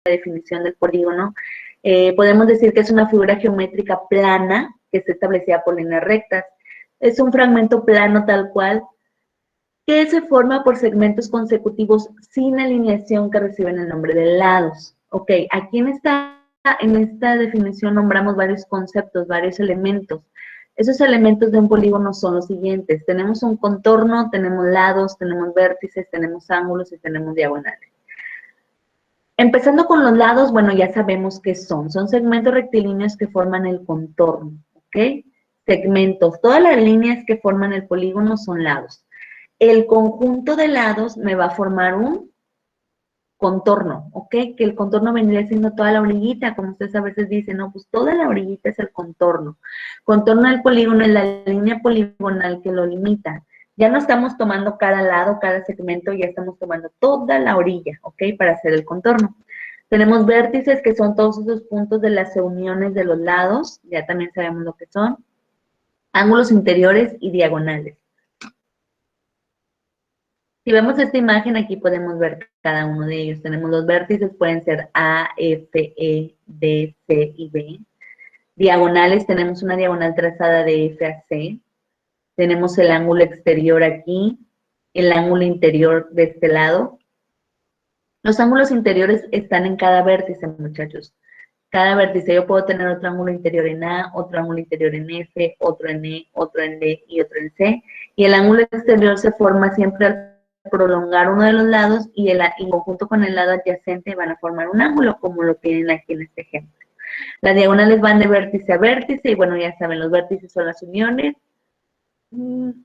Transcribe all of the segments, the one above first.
definición del polígono, podemos decir que es una figura geométrica plana que está establecida por líneas rectas. Es un fragmento plano tal cual que se forma por segmentos consecutivos sin alineación que reciben el nombre de lados. Ok, aquí en esta definición nombramos varios conceptos, varios elementos. Esos elementos de un polígono son los siguientes. Tenemos un contorno, tenemos lados, tenemos vértices, tenemos ángulos y tenemos diagonales. Empezando con los lados, bueno, ya sabemos qué son. Son segmentos rectilíneos que forman el contorno, ¿ok? Segmentos. Todas las líneas que forman el polígono son lados. El conjunto de lados me va a formar un contorno, ¿ok? Que el contorno vendría siendo toda la orillita, como ustedes a veces dicen, no, pues toda la orillita es el contorno. Contorno del polígono es la línea poligonal que lo limita. Ya no estamos tomando cada lado, cada segmento, ya estamos tomando toda la orilla, ¿ok? Para hacer el contorno. Tenemos vértices, que son todos esos puntos de las uniones de los lados, ya también sabemos lo que son. Ángulos interiores y diagonales. Si vemos esta imagen, aquí podemos ver cada uno de ellos. Tenemos los vértices, pueden ser A, F, E, D, C y B. Diagonales, tenemos una diagonal trazada de F a C. Tenemos el ángulo exterior aquí, el ángulo interior de este lado. Los ángulos interiores están en cada vértice, muchachos. Cada vértice, yo puedo tener otro ángulo interior en A, otro ángulo interior en F, otro en E, otro en D y otro en C. Y el ángulo exterior se forma siempre al prolongar uno de los lados y en conjunto con el lado adyacente van a formar un ángulo, como lo tienen aquí en este ejemplo. Las diagonales van de vértice a vértice y bueno, ya saben, los vértices son las uniones.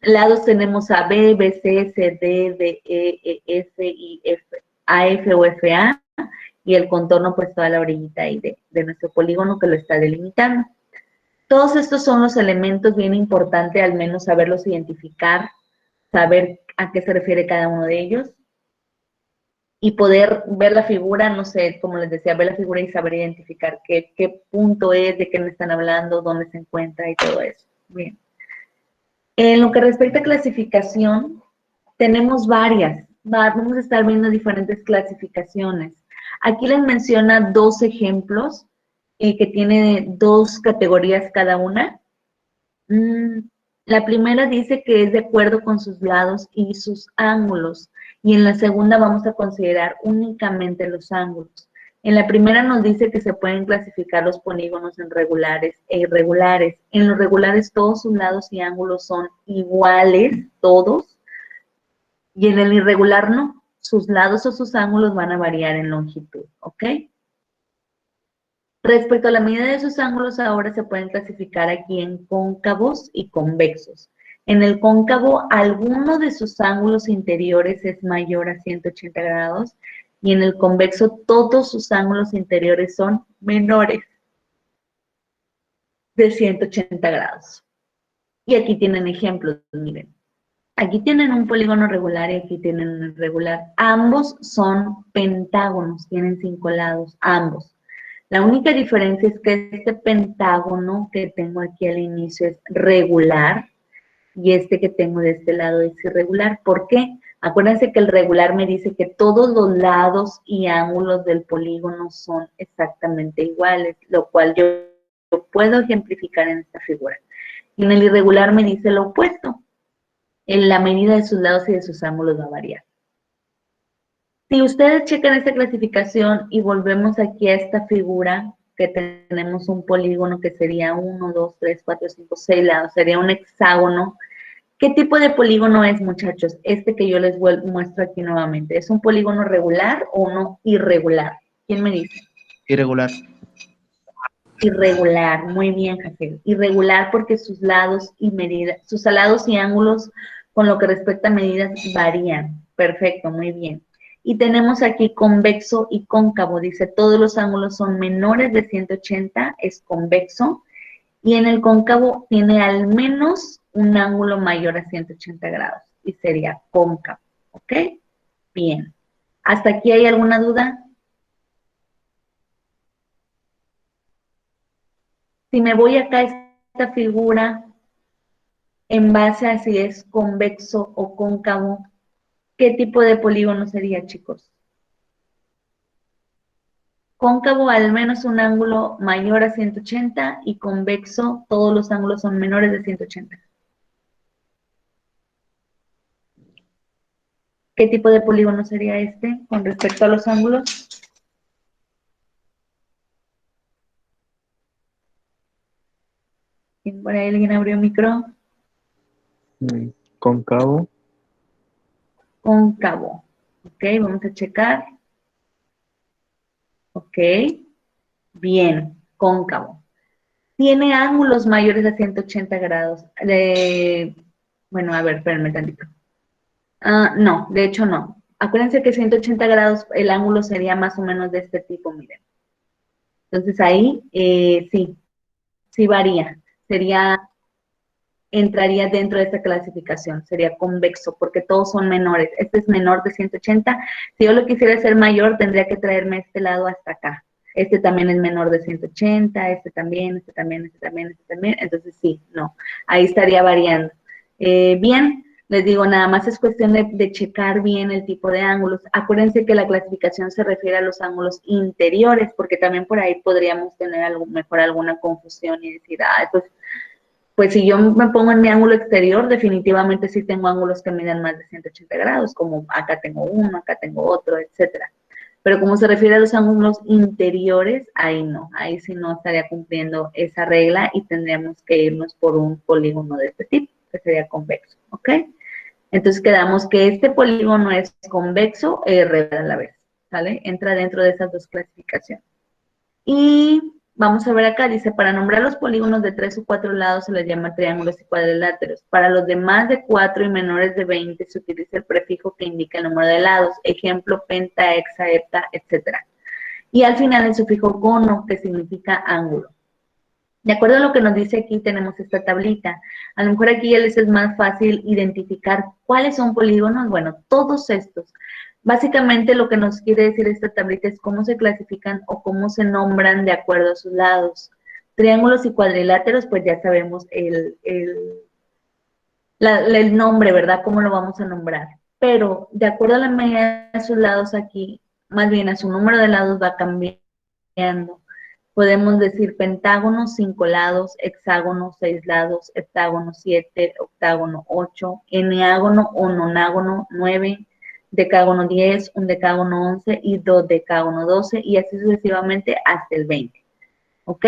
Lados tenemos a B, BC, CD, DE, EF y F, AF o FA, y el contorno pues toda la orillita ahí de nuestro polígono que lo está delimitando. Todos estos son los elementos bien importantes, al menos saberlos identificar, saber a qué se refiere cada uno de ellos y poder ver la figura, no sé, como les decía, ver la figura y saber identificar qué punto es, de qué me están hablando, dónde se encuentra y todo eso. Bien. En lo que respecta a clasificación, tenemos varias. Vamos a estar viendo diferentes clasificaciones. Aquí les menciona dos ejemplos que tiene dos categorías cada una. La primera dice que es de acuerdo con sus lados y sus ángulos. Y en la segunda vamos a considerar únicamente los ángulos. En la primera nos dice que se pueden clasificar los polígonos en regulares e irregulares. En los regulares todos sus lados y ángulos son iguales, todos. Y en el irregular no. Sus lados o sus ángulos van a variar en longitud, ¿ok? Respecto a la medida de sus ángulos, ahora se pueden clasificar aquí en cóncavos y convexos. En el cóncavo, alguno de sus ángulos interiores es mayor a 180 grados y en el convexo todos sus ángulos interiores son menores de 180 grados. Y aquí tienen ejemplos, miren. Aquí tienen un polígono regular y aquí tienen un irregular. Ambos son pentágonos, tienen 5 lados, ambos. La única diferencia es que este pentágono que tengo aquí al inicio es regular y este que tengo de este lado es irregular. ¿Por qué? Acuérdense que el regular me dice que todos los lados y ángulos del polígono son exactamente iguales, lo cual yo puedo ejemplificar en esta figura. Y en el irregular me dice lo opuesto. En la medida de sus lados y de sus ángulos va a variar. Si ustedes checan esta clasificación y volvemos aquí a esta figura, que tenemos un polígono que sería 1, 2, 3, 4, 5, 6 lados, sería un hexágono. ¿Qué tipo de polígono es, muchachos? Este que yo les muestro aquí nuevamente. ¿Es un polígono regular o uno irregular? ¿Quién me dice? Irregular. Irregular, muy bien, Jaciel. Irregular porque sus lados y medidas, sus lados y ángulos con lo que respecta a medidas varían. Perfecto, muy bien. Y tenemos aquí convexo y cóncavo. Dice, todos los ángulos son menores de 180, es convexo. Y en el cóncavo tiene al menos un ángulo mayor a 180 grados. Y sería cóncavo. ¿Ok? Bien. ¿Hasta aquí hay alguna duda? Si me voy acá a esta figura, en base a si es convexo o cóncavo, ¿qué tipo de polígono sería, chicos? Cóncavo al menos un ángulo mayor a 180 y convexo todos los ángulos son menores de 180. ¿Qué tipo de polígono sería este con respecto a los ángulos? ¿Por ahí alguien abrió micro? Cóncavo. Cóncavo. Ok, vamos a checar. Ok, bien, cóncavo. Tiene ángulos mayores a 180 grados. Bueno, a ver, espérenme tantito. No, de hecho no. Acuérdense que 180 grados el ángulo sería más o menos de este tipo, miren. Entonces ahí sí varía. Entraría dentro de esta clasificación, sería convexo, porque todos son menores. Este es menor de 180. Si yo lo quisiera hacer mayor, tendría que traerme este lado hasta acá. Este también es menor de 180, este también, este también, este también, este también. Entonces sí, no, ahí estaría variando. Bien, les digo, nada más es cuestión de checar bien el tipo de ángulos. Acuérdense que la clasificación se refiere a los ángulos interiores, porque también por ahí podríamos tener mejor alguna confusión y decir, pues si yo me pongo en mi ángulo exterior, definitivamente sí tengo ángulos que miden más de 180 grados, como acá tengo uno, acá tengo otro, etcétera. Pero como se refiere a los ángulos interiores, ahí no, ahí sí no estaría cumpliendo esa regla y tendríamos que irnos por un polígono de este tipo, que sería convexo, ¿ok? Entonces quedamos que este polígono es convexo e irregular a la vez, ¿sale? Entra dentro de esas dos clasificaciones. Y vamos a ver acá, dice, para nombrar los polígonos de 3 o 4 lados se les llama triángulos y cuadriláteros. Para los de más de 4 y menores de 20 se utiliza el prefijo que indica el número de lados, ejemplo, penta, hexa, hepta, etc. Y al final el sufijo gono, que significa ángulo. De acuerdo a lo que nos dice aquí, tenemos esta tablita. A lo mejor aquí ya les es más fácil identificar cuáles son polígonos. Bueno, todos estos. Básicamente lo que nos quiere decir esta tablita es cómo se clasifican o cómo se nombran de acuerdo a sus lados. Triángulos y cuadriláteros, pues ya sabemos el nombre, ¿verdad? ¿Cómo lo vamos a nombrar? Pero de acuerdo a la medida de sus lados aquí, más bien a su número de lados va cambiando. Podemos decir pentágono, 5 lados, hexágono, 6 lados, heptágono, 7, octágono, 8, eneágono o nonágono, 9, decágono, 10, un decágono, 11 y dodecágono, 12 y así sucesivamente hasta el 20. ¿Ok?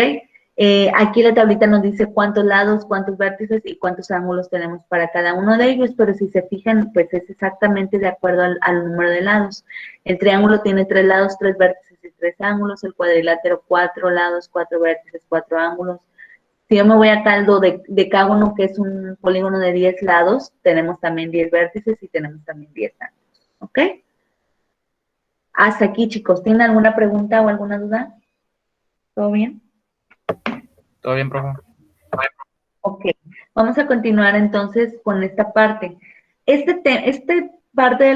Aquí la tablita nos dice cuántos lados, cuántos vértices y cuántos ángulos tenemos para cada uno de ellos, pero si se fijan, pues es exactamente de acuerdo al número de lados. El triángulo tiene 3 lados, 3 vértices y 3 ángulos, el cuadrilátero 4 lados, 4 vértices, 4 ángulos. Si yo me voy acá al decágono, que es un polígono de 10 lados, tenemos también 10 vértices y tenemos también 10 ángulos. ¿Ok? Hasta aquí, chicos. ¿Tienen alguna pregunta o alguna duda? ¿Todo bien? ¿Todo bien, profe? Ok, vamos a continuar entonces con esta parte. Este parte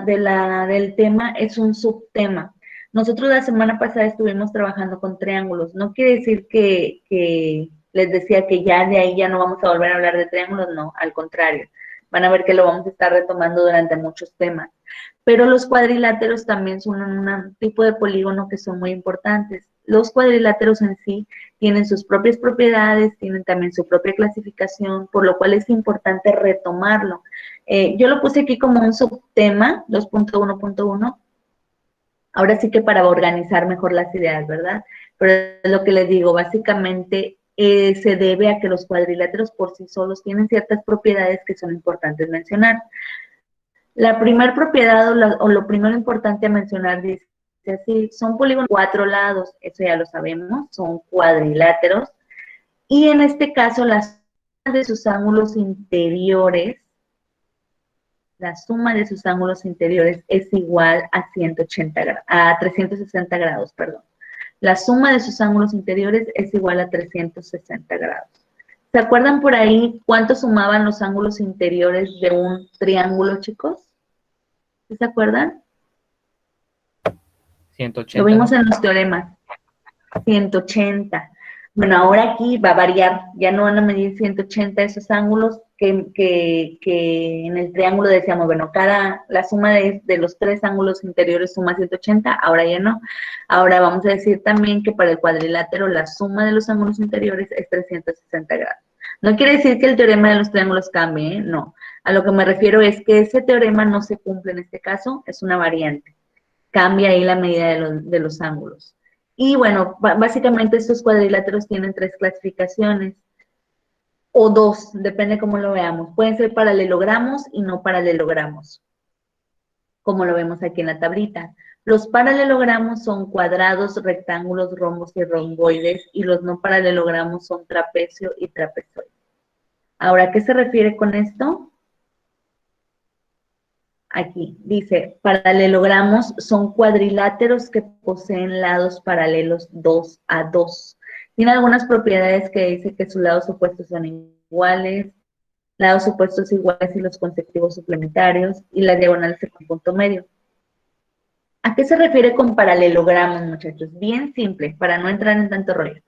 del tema es un subtema. Nosotros la semana pasada estuvimos trabajando con triángulos. No quiere decir que les decía que ya de ahí ya no vamos a volver a hablar de triángulos, no, al contrario. Van a ver que lo vamos a estar retomando durante muchos temas. Pero los cuadriláteros también son un tipo de polígono que son muy importantes. Los cuadriláteros en sí tienen sus propias propiedades, tienen también su propia clasificación, por lo cual es importante retomarlo. Yo lo puse aquí como un subtema, 2.1.1, ahora sí que para organizar mejor las ideas, ¿verdad? Pero es lo que les digo, básicamente se debe a que los cuadriláteros por sí solos tienen ciertas propiedades que son importantes mencionar. La primera propiedad o lo primero importante a mencionar dice así, son polígonos de 4 lados, eso ya lo sabemos, son cuadriláteros, y en este caso la suma de sus ángulos interiores, es igual a 360 grados, perdón. La suma de sus ángulos interiores es igual a 360 grados. ¿Se acuerdan por ahí cuánto sumaban los ángulos interiores de un triángulo, chicos? ¿Sí se acuerdan? 180, Lo vimos ¿no? en los teoremas. 180. Bueno, ahora aquí va a variar. Ya no van a medir 180 esos ángulos, que en el triángulo decíamos, bueno, la suma de los tres ángulos interiores suma 180, ahora ya no. Ahora vamos a decir también que para el cuadrilátero la suma de los ángulos interiores es 360 grados. No quiere decir que el teorema de los triángulos cambie, ¿eh? No. A lo que me refiero es que ese teorema no se cumple en este caso, es una variante. Cambia ahí la medida de los ángulos. Y bueno, básicamente estos cuadriláteros tienen tres clasificaciones, o dos, depende cómo lo veamos. Pueden ser paralelogramos y no paralelogramos, como lo vemos aquí en la tablita. Los paralelogramos son cuadrados, rectángulos, rombos y romboides, y los no paralelogramos son trapecio y trapezoide. Ahora, ¿a qué se refiere con esto? Aquí dice, paralelogramos son cuadriláteros que poseen lados paralelos 2 a 2. Tiene algunas propiedades que dice que sus lados opuestos son iguales, lados opuestos iguales y los consecutivos suplementarios, y las diagonales en punto medio. ¿A qué se refiere con paralelogramos, muchachos? Bien simple, para no entrar en tanto rollo.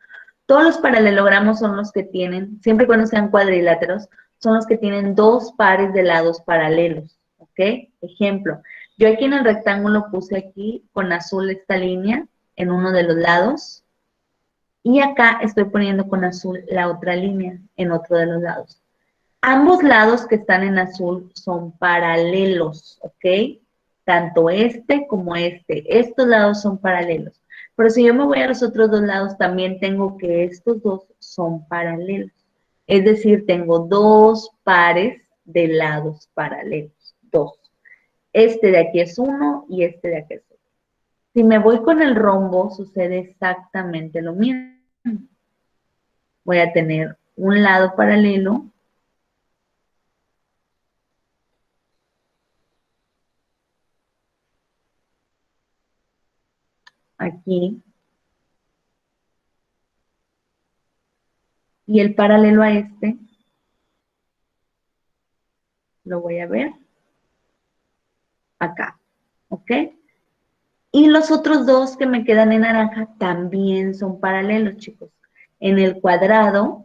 Todos los paralelogramos son los que tienen, siempre y cuando sean cuadriláteros, son los que tienen dos pares de lados paralelos, ¿ok? Ejemplo, yo aquí en el rectángulo puse aquí con azul esta línea en uno de los lados, y acá estoy poniendo con azul la otra línea en otro de los lados. Ambos lados que están en azul son paralelos, ¿ok? Tanto este como este. Estos lados son paralelos. Pero si yo me voy a los otros dos lados, también tengo que estos dos son paralelos. Es decir, tengo dos pares de lados paralelos. Dos. Este de aquí es uno y este de aquí es otro. Si me voy con el rombo, sucede exactamente lo mismo. Voy a tener un lado paralelo aquí, y el paralelo a este lo voy a ver acá, ¿ok? Y los otros dos que me quedan en naranja también son paralelos, chicos. En el cuadrado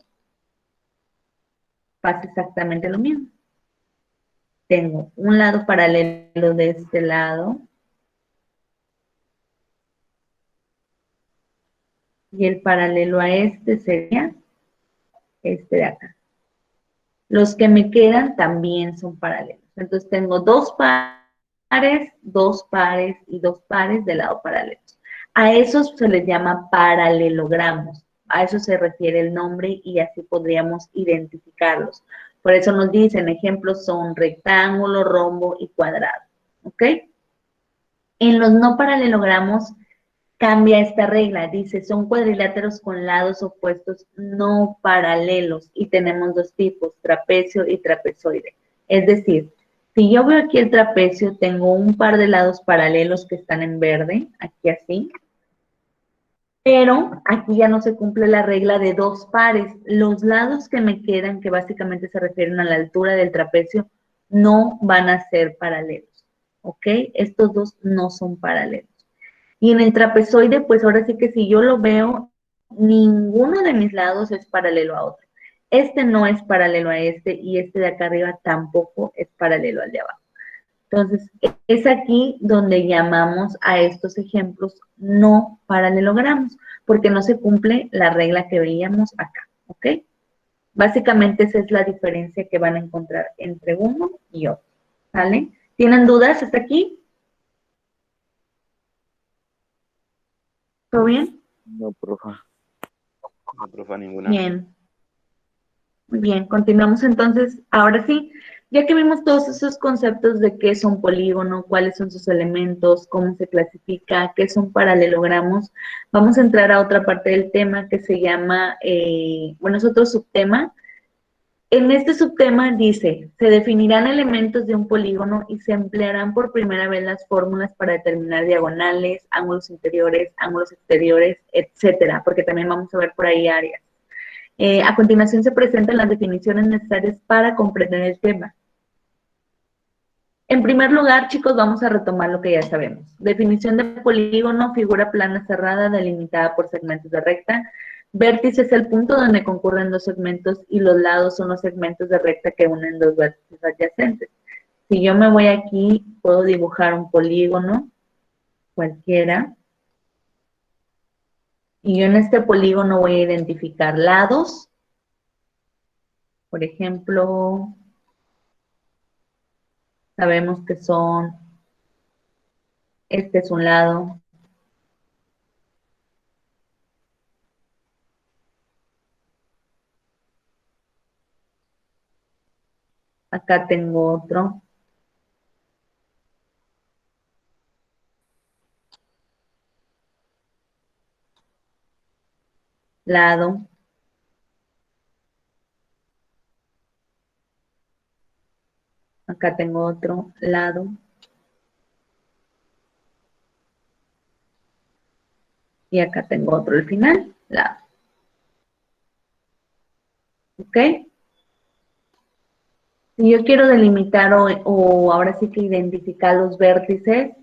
pasa exactamente lo mismo. Tengo un lado paralelo de este lado y el paralelo a este sería este de acá. Los que me quedan también son paralelos. Entonces tengo dos pares y dos pares de lado paralelos. A esos se les llama paralelogramos. A eso se refiere el nombre y así podríamos identificarlos. Por eso nos dicen, ejemplos son rectángulo, rombo y cuadrado. ¿Ok? En los no paralelogramos cambia esta regla. Dice, son cuadriláteros con lados opuestos no paralelos y tenemos dos tipos, trapecio y trapezoide. Es decir, si yo veo aquí el trapecio, tengo un par de lados paralelos que están en verde, aquí así, pero aquí ya no se cumple la regla de dos pares. Los lados que me quedan, que básicamente se refieren a la altura del trapecio, no van a ser paralelos, ¿ok? Estos dos no son paralelos. Y en el trapezoide, pues ahora sí que si yo lo veo, ninguno de mis lados es paralelo a otro. Este no es paralelo a este y este de acá arriba tampoco es paralelo al de abajo. Entonces, es aquí donde llamamos a estos ejemplos no paralelogramos, porque no se cumple la regla que veíamos acá, ¿ok? Básicamente esa es la diferencia que van a encontrar entre uno y otro, ¿vale? ¿Tienen dudas hasta aquí? ¿Todo bien? No, profa. No, profa, ninguna. Bien. Muy bien, continuamos entonces. Ahora sí, ya que vimos todos esos conceptos de qué es un polígono, cuáles son sus elementos, cómo se clasifica, qué son paralelogramos, vamos a entrar a otra parte del tema que se llama, bueno, es otro subtema. En este subtema dice, se definirán elementos de un polígono y se emplearán por primera vez las fórmulas para determinar diagonales, ángulos interiores, ángulos exteriores, etcétera, porque también vamos a ver por ahí áreas. A continuación se presentan las definiciones necesarias para comprender el tema. En primer lugar, chicos, vamos a retomar lo que ya sabemos. Definición de polígono, figura plana cerrada delimitada por segmentos de recta. Vértice es el punto donde concurren dos segmentos y los lados son los segmentos de recta que unen dos vértices adyacentes. Si yo me voy aquí, puedo dibujar un polígono, cualquiera, y yo en este polígono voy a identificar lados. Por ejemplo, sabemos que son, este es un lado, acá tengo otro, lado, acá tengo otro lado, y acá tengo otro al final, lado. ¿Ok? Si yo quiero delimitar o ahora sí que identificar los vértices,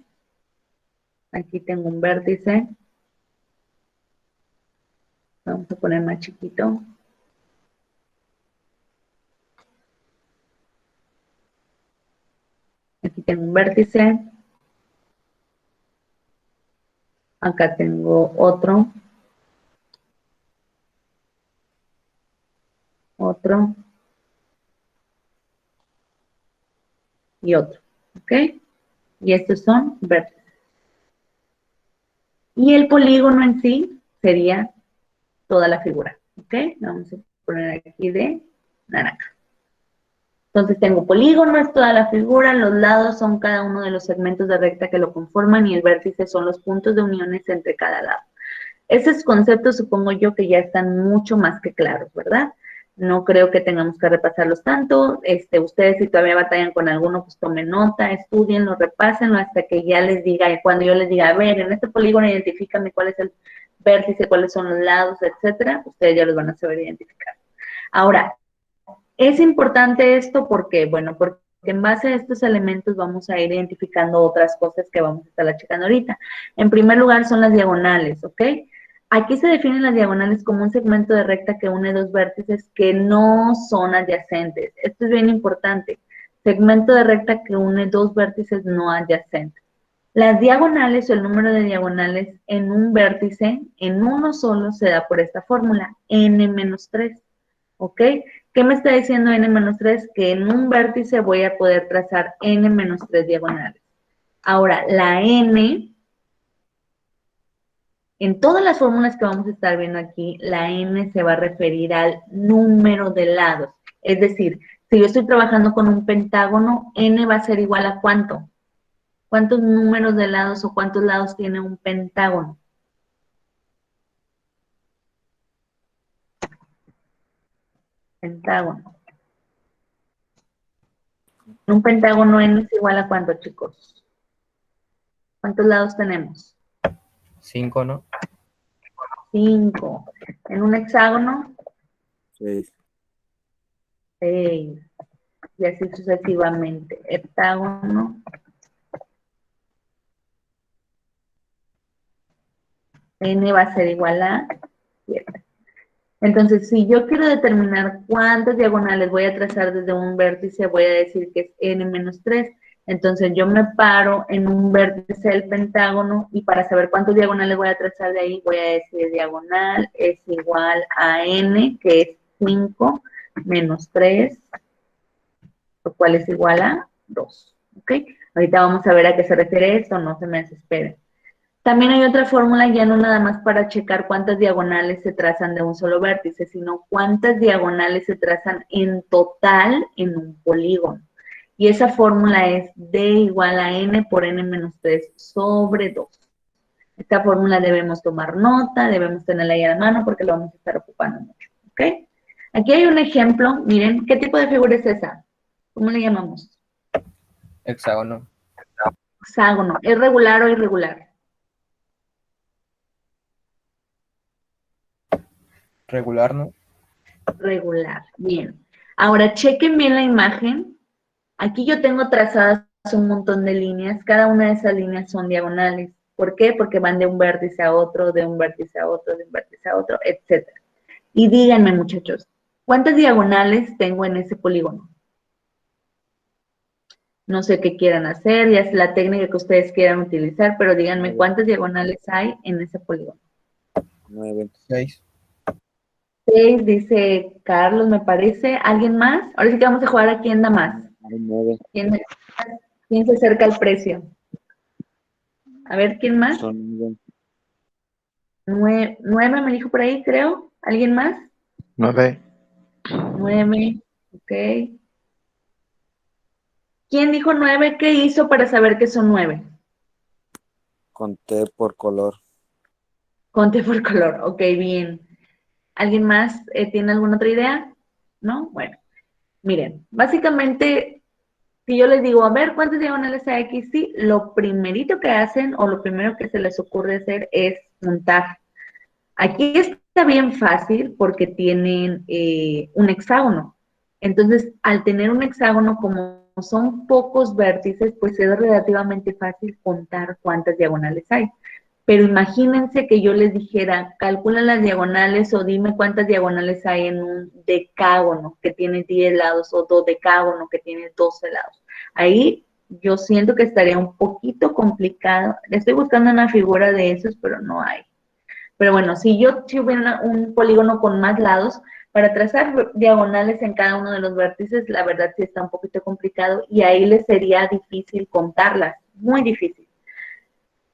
aquí tengo un vértice, vamos a poner más chiquito. Aquí tengo un vértice, acá tengo otro, y otro, ¿ok? Y estos son vértices. Y el polígono en sí sería toda la figura, ¿ok? Vamos a poner aquí de naranja. Entonces tengo polígono, es toda la figura, los lados son cada uno de los segmentos de recta que lo conforman y el vértice son los puntos de uniones entre cada lado. Esos conceptos supongo yo que ya están mucho más que claros, ¿verdad? No creo que tengamos que repasarlos tanto. Ustedes si todavía batallan con alguno, pues tomen nota, estudienlo, repásenlo hasta que ya les diga, cuando yo les diga, a ver, en este polígono identifícame cuál es el vértice, cuáles son los lados, etcétera, ustedes ya los van a saber identificar. Ahora, es importante esto porque, bueno, porque en base a estos elementos vamos a ir identificando otras cosas que vamos a estar checando ahorita. En primer lugar son las diagonales, ¿ok? Aquí se definen las diagonales como un segmento de recta que une dos vértices que no son adyacentes. Esto es bien importante. Segmento de recta que une dos vértices no adyacentes. Las diagonales o el número de diagonales en un vértice, en uno solo, se da por esta fórmula, n-3, ¿ok? ¿Qué me está diciendo n-3? Que en un vértice voy a poder trazar n-3 diagonales. Ahora, la n, en todas las fórmulas que vamos a estar viendo aquí, la n se va a referir al número de lados. Es decir, si yo estoy trabajando con un pentágono, n va a ser igual a ¿cuánto? ¿Cuántos números de lados o cuántos lados tiene un pentágono? Pentágono. Un pentágono n es igual a ¿cuánto, chicos? ¿Cuántos lados tenemos? 5, ¿no? 5. En un hexágono, 6. 6. Y así sucesivamente. Heptágono, n va a ser igual a 7. Entonces, si yo quiero determinar cuántas diagonales voy a trazar desde un vértice, voy a decir que es n-3. Entonces, yo me paro en un vértice del pentágono y para saber cuántas diagonales voy a trazar de ahí, voy a decir diagonal es igual a n, que es 5 menos 3, lo cual es igual a 2. ¿Ok? Ahorita vamos a ver a qué se refiere esto, no se me desesperen. También hay otra fórmula, ya no nada más para checar cuántas diagonales se trazan de un solo vértice, sino cuántas diagonales se trazan en total en un polígono. Y esa fórmula es D igual a N por N-3 sobre 2. Esta fórmula debemos tomar nota, debemos tenerla ahí a la mano porque lo vamos a estar ocupando mucho. ¿Ok? Aquí hay un ejemplo, miren, ¿qué tipo de figura es esa? ¿Cómo le llamamos? Hexágono. Hexágono. ¿Es regular o irregular? Regular, ¿no? Regular. Bien. Ahora, chequen bien la imagen. Aquí yo tengo trazadas un montón de líneas. Cada una de esas líneas son diagonales. ¿Por qué? Porque van de un vértice a otro, de un vértice a otro, de un vértice a otro, etc. Y díganme, muchachos, ¿cuántas diagonales tengo en ese polígono? No sé qué quieran hacer, ya es la técnica que ustedes quieran utilizar, pero díganme 9. cuántas diagonales hay en ese polígono. 9. 6. 6, dice Carlos, me parece. ¿Alguien más? Ahora sí que vamos a jugar a quién da más. 9. ¿Quién se acerca al precio? A ver, ¿quién más? Son 9. 9 me dijo por ahí, creo. ¿Alguien más? 9. 9, ok. ¿Quién dijo 9? ¿Qué hizo para saber que son 9? Conté por color. Conté por color, ok, bien. ¿Alguien más tiene alguna otra idea? ¿No? Bueno, miren, básicamente, si yo les digo, a ver, ¿cuántas diagonales hay aquí? Sí, lo primerito que hacen o lo primero que se les ocurre hacer es montar. Aquí está bien fácil porque tienen un hexágono. Entonces, al tener un hexágono, como son pocos vértices, pues es relativamente fácil contar cuántas diagonales hay. Pero imagínense que yo les dijera, calcula las diagonales o dime cuántas diagonales hay en un decágono que tiene 10 lados o dodecágono que tiene 12 lados. Ahí yo siento que estaría un poquito complicado. Estoy buscando una figura de esos, pero no hay. Pero bueno, si hubiera un polígono con más lados, para trazar diagonales en cada uno de los vértices, la verdad sí está un poquito complicado y ahí les sería difícil contarlas, muy difícil.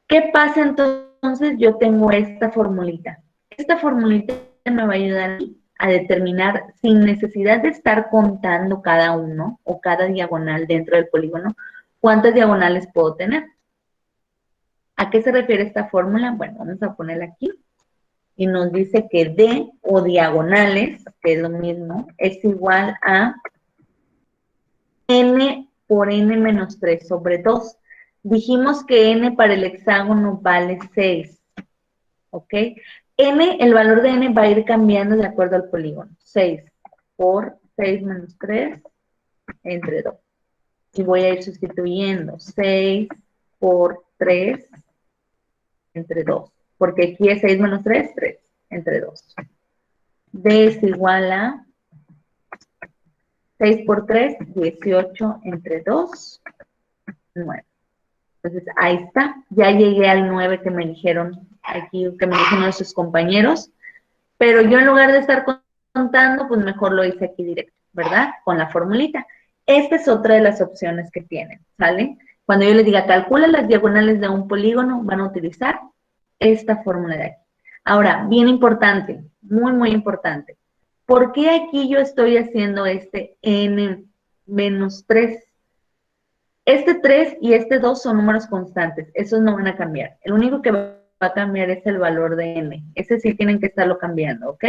¿Qué pasa entonces? Yo tengo esta formulita. Esta formulita me va a ayudar a determinar, sin necesidad de estar contando cada uno o cada diagonal dentro del polígono, cuántas diagonales puedo tener. ¿A qué se refiere esta fórmula? Bueno, vamos a ponerla aquí. Y nos dice que D o diagonales, que es lo mismo, es igual a N por N menos 3 sobre 2. Dijimos que N para el hexágono vale 6, ¿ok? N, el valor de N va a ir cambiando de acuerdo al polígono. 6 por 6 menos 3 entre 2. Y voy a ir sustituyendo 6 por 3 entre 2. Porque aquí es 6 menos 3, 3 entre 2. D es igual a 6 por 3, 18 entre 2, 9. Entonces, ahí está. Ya llegué al 9 que me dijeron aquí, que me dijeron nuestros compañeros. Pero yo en lugar de estar contando, pues mejor lo hice aquí directo, ¿verdad? Con la formulita. Esta es otra de las opciones que tienen, ¿sale? Cuando yo les diga, calcula las diagonales de un polígono, van a utilizar esta fórmula de aquí. Ahora, bien importante, muy, muy importante. ¿Por qué aquí yo estoy haciendo este n menos 3? Este 3 y este 2 son números constantes, esos no van a cambiar. El único que va a cambiar es el valor de n. Ese sí tienen que estarlo cambiando, ¿ok?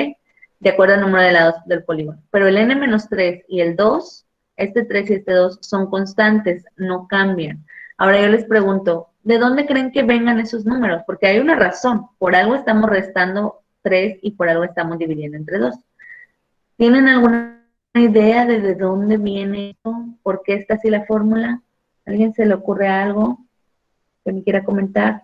De acuerdo al número de lados del polígono. Pero el n menos 3 y el 2, este 3 y este 2 son constantes, no cambian. Ahora yo les pregunto, ¿de dónde creen que vengan esos números? Porque hay una razón. Por algo estamos restando 3 y por algo estamos dividiendo entre 2. ¿Tienen alguna idea de dónde viene esto? ¿Por qué está así la fórmula? ¿Alguien se le ocurre algo que me quiera comentar?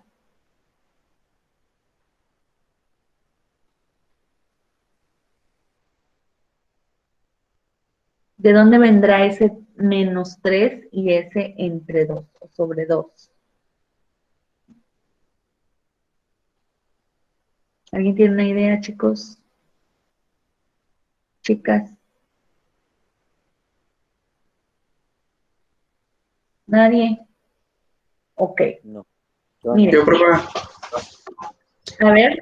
¿De dónde vendrá ese menos 3 y ese entre 2 o sobre 2? ¿Alguien tiene una idea, chicos? Chicas. ¿Nadie? Ok. No. Miren, Yo, profe, a ver,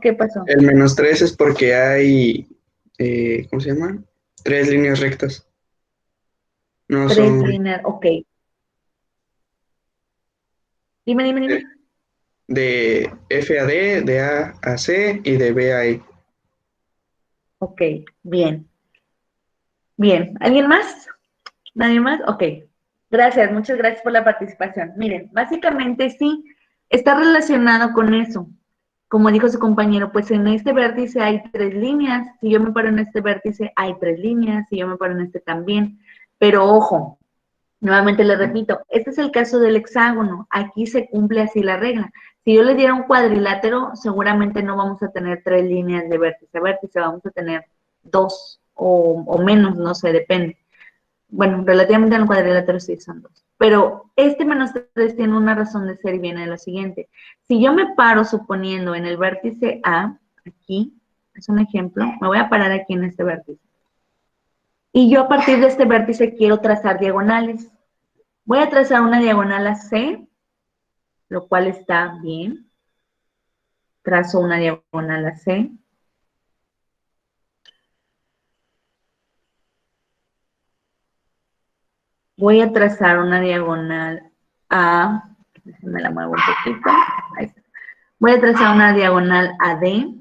¿qué pasó? el menos 3 es porque hay, ¿cómo se llama? 3 líneas rectas. No 3 son líneas, ok. Dime. de F a D, de A a C y de B a E. Ok, bien. Bien, ¿alguien más? ¿Nadie más? Ok. Gracias, muchas gracias por la participación. Miren, básicamente sí, está relacionado con eso. Como dijo su compañero, pues en este vértice hay 3 líneas. Si yo me paro en este vértice, hay 3 líneas. Si yo me paro en este también. Pero ojo, nuevamente les repito, este es el caso del hexágono. Aquí se cumple así la regla. Si yo le diera un cuadrilátero, seguramente no vamos a tener 3 líneas de vértice a vértice, vamos a tener 2 o menos, no sé, depende. Bueno, relativamente al cuadrilátero sí son 2. Pero este menos 3 tiene una razón de ser y viene de lo siguiente. Si yo me paro suponiendo en el vértice A, aquí, es un ejemplo, me voy a parar aquí en este vértice. Y yo a partir de este vértice quiero trazar diagonales. Voy a trazar una diagonal a C, lo cual está bien. Trazo una diagonal a C. Voy a trazar una diagonal a, déjenme la muevo un poquito, ahí está. Voy a trazar una diagonal a D.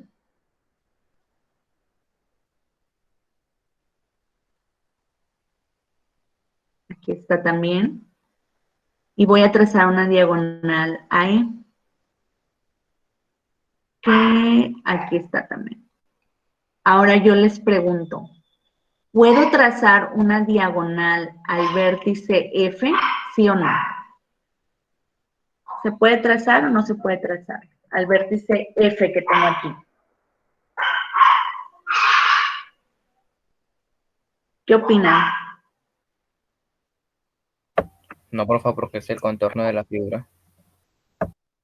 Aquí está también. Y voy a trazar una diagonal a E. Que aquí está también. Ahora yo les pregunto, ¿puedo trazar una diagonal al vértice F? ¿Sí o no? ¿Se puede trazar o no se puede trazar? Al vértice F que tengo aquí. ¿Qué opinan? No, por favor, porque es el contorno de la figura.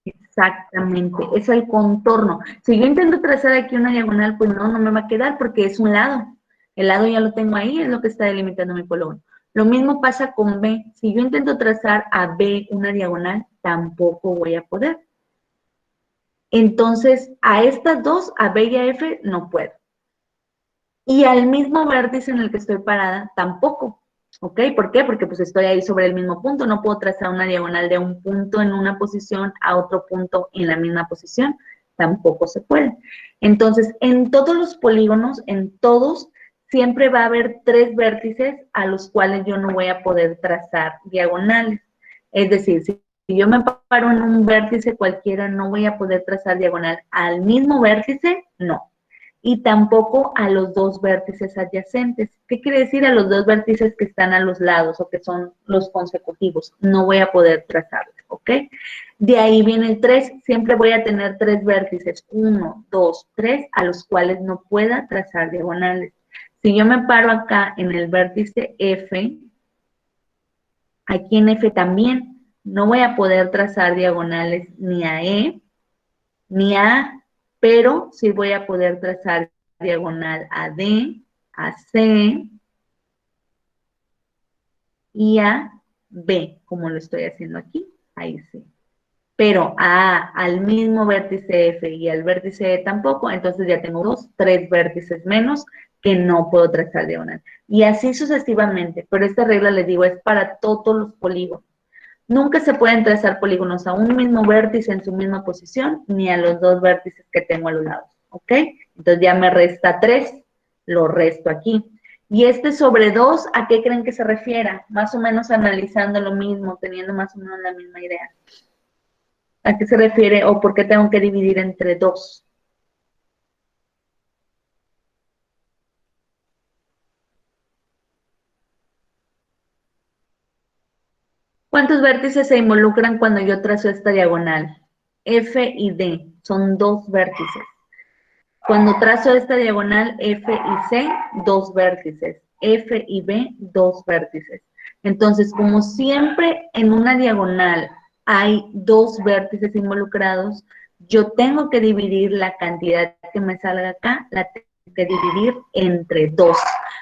Exactamente, es el contorno. Si yo intento trazar aquí una diagonal, pues no me va a quedar porque es un lado. El lado ya lo tengo ahí, es lo que está delimitando mi polígono. Lo mismo pasa con B. Si yo intento trazar a B una diagonal, tampoco voy a poder. Entonces, a estas dos, a B y a F, no puedo. Y al mismo vértice en el que estoy parada, tampoco. ¿Ok? ¿Por qué? Porque pues estoy ahí sobre el mismo punto, no puedo trazar una diagonal de un punto en una posición a otro punto en la misma posición, tampoco se puede. Entonces, en todos los polígonos, en todos, siempre va a haber 3 vértices a los cuales yo no voy a poder trazar diagonales. Es decir, si yo me paro en un vértice cualquiera, no voy a poder trazar diagonal al mismo vértice, no. Y tampoco a los 2 vértices adyacentes. ¿Qué quiere decir a los 2 vértices que están a los lados o que son los consecutivos? No voy a poder trazarlos, ¿ok? De ahí viene el 3. Siempre voy a tener 3 vértices, 1, 2, 3, a los cuales no pueda trazar diagonales. Si yo me paro acá en el vértice F, aquí en F también no voy a poder trazar diagonales ni a E, ni a, pero sí voy a poder trazar diagonal a D, a C y a B, como lo estoy haciendo aquí, ahí sí. Pero al mismo vértice F y al vértice E tampoco, entonces ya tengo 3 vértices menos que no puedo trazar diagonal. Y así sucesivamente, pero esta regla, les digo, es para todos los polígonos. Nunca se pueden trazar polígonos a un mismo vértice en su misma posición, ni a los 2 vértices que tengo a los lados, ¿ok? Entonces ya me resta 3, lo resto aquí. Y este sobre 2, ¿a qué creen que se refiera? Más o menos analizando lo mismo, teniendo más o menos la misma idea. ¿A qué se refiere o por qué tengo que dividir entre 2? ¿Cuántos vértices se involucran cuando yo trazo esta diagonal? F y D, son 2 vértices. Cuando trazo esta diagonal F y C, 2 vértices. F y B, 2 vértices. Entonces, como siempre en una diagonal hay 2 vértices involucrados, yo tengo que dividir la cantidad que me salga acá, la tengo que dividir entre 2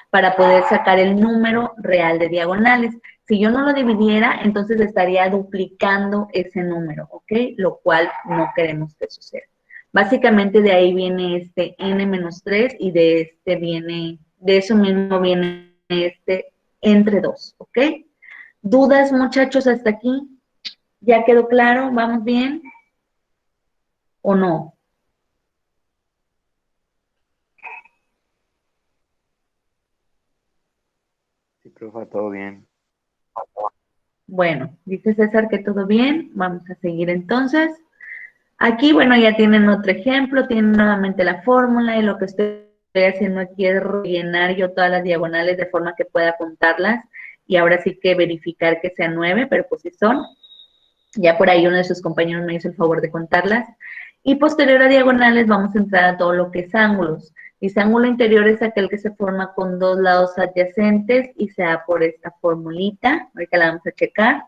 para poder sacar el número real de diagonales. Si yo no lo dividiera, entonces estaría duplicando ese número, ¿ok? Lo cual no queremos que suceda. Básicamente de ahí viene este n-3 y de este viene, de eso mismo viene este entre 2, ¿ok? ¿Dudas, muchachos, hasta aquí? ¿Ya quedó claro? ¿Vamos bien? ¿O no? Sí, profe, todo bien. Bueno, dice César que todo bien. Vamos a seguir entonces. Aquí, bueno, ya tienen otro ejemplo, tienen nuevamente la fórmula y lo que estoy haciendo aquí es rellenar yo todas las diagonales de forma que pueda apuntarlas y ahora sí que verificar que sean 9, pero pues si son. Ya por ahí uno de sus compañeros me hizo el favor de contarlas. Y posterior a diagonales vamos a entrar a todo lo que es ángulos. Dice ángulo interior es aquel que se forma con dos lados adyacentes y se da por esta formulita. Ahorita la vamos a checar.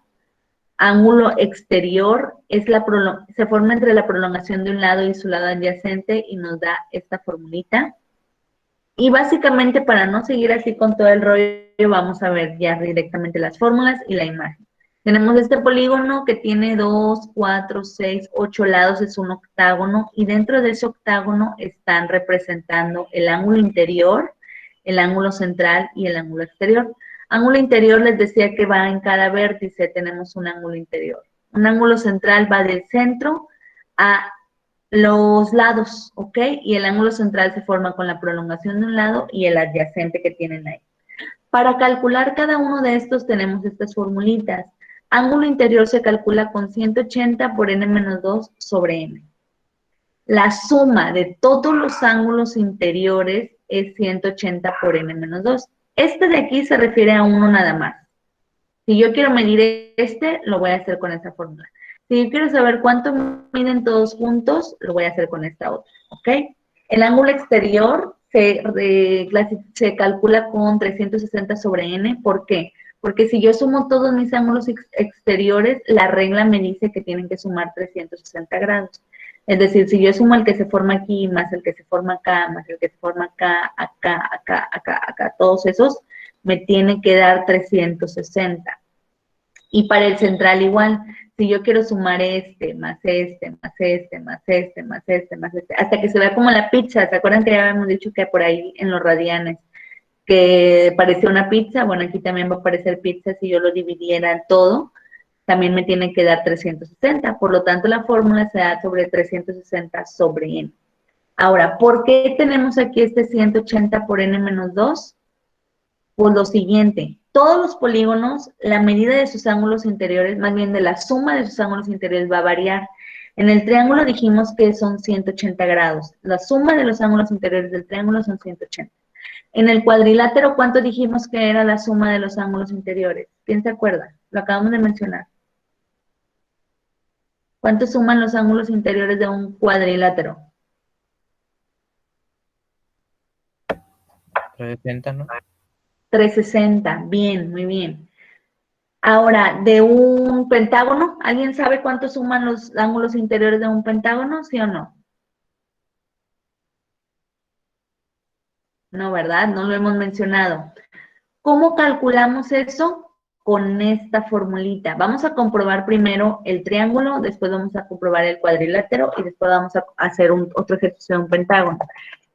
Ángulo exterior es se forma entre la prolongación de un lado y su lado adyacente y nos da esta formulita. Y básicamente para no seguir así con todo el rollo, vamos a ver ya directamente las fórmulas y la imagen. Tenemos este polígono que tiene 2, 4, 6, 8 lados, es un octágono, y dentro de ese octágono están representando el ángulo interior, el ángulo central y el ángulo exterior. Ángulo interior les decía que va en cada vértice, tenemos un ángulo interior. Un ángulo central va del centro a los lados, ¿ok? Y el ángulo central se forma con la prolongación de un lado y el adyacente que tienen ahí. Para calcular cada uno de estos tenemos estas formulitas. Ángulo interior se calcula con 180 por n-2 sobre n. La suma de todos los ángulos interiores es 180 por n-2. Este de aquí se refiere a uno nada más. Si yo quiero medir este, lo voy a hacer con esta fórmula. Si yo quiero saber cuánto miden todos juntos, lo voy a hacer con esta otra, ¿ok? El ángulo exterior se calcula con 360 sobre n. ¿Por qué? Porque si yo sumo todos mis ángulos exteriores, la regla me dice que tienen que sumar 360 grados. Es decir, si yo sumo el que se forma aquí, más el que se forma acá, más el que se forma acá, acá, acá, acá, acá, todos esos, me tiene que dar 360. Y para el central igual, si yo quiero sumar este, más este, más este, más este, más este, más este, hasta que se vea como la pizza. ¿Se acuerdan que ya habíamos dicho que por ahí en los radianes que parecía una pizza? Bueno, aquí también va a aparecer pizza. Si yo lo dividiera en todo, también me tiene que dar 360. Por lo tanto, la fórmula se da sobre 360 sobre n. Ahora, ¿por qué tenemos aquí este 180 por n-2? Pues lo siguiente, todos los polígonos, la medida de sus ángulos interiores, más bien de la suma de sus ángulos interiores va a variar. En el triángulo dijimos que son 180 grados. La suma de los ángulos interiores del triángulo son 180. En el cuadrilátero, ¿cuánto dijimos que era la suma de los ángulos interiores? ¿Quién se acuerda? Lo acabamos de mencionar. ¿Cuánto suman los ángulos interiores de un cuadrilátero? 360, ¿no? 360. Bien, muy bien. Ahora, de un pentágono, ¿alguien sabe cuánto suman los ángulos interiores de un pentágono? ¿Sí o no? No, ¿verdad? No lo hemos mencionado. ¿Cómo calculamos eso? Con esta formulita. Vamos a comprobar primero el triángulo, después vamos a comprobar el cuadrilátero y después vamos a hacer otro ejercicio de un pentágono.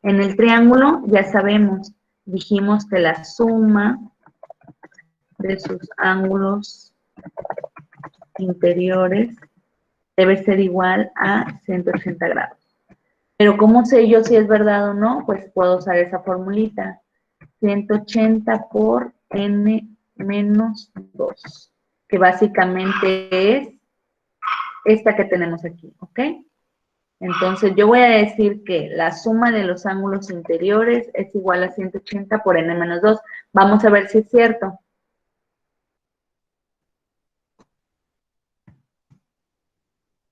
En el triángulo, ya sabemos, dijimos que la suma de sus ángulos interiores debe ser igual a 180 grados. Pero ¿cómo sé yo si es verdad o no? Pues puedo usar esa formulita. 180 por n menos 2, que básicamente es esta que tenemos aquí, ¿ok? Entonces yo voy a decir que la suma de los ángulos interiores es igual a 180 por n menos 2. Vamos a ver si es cierto.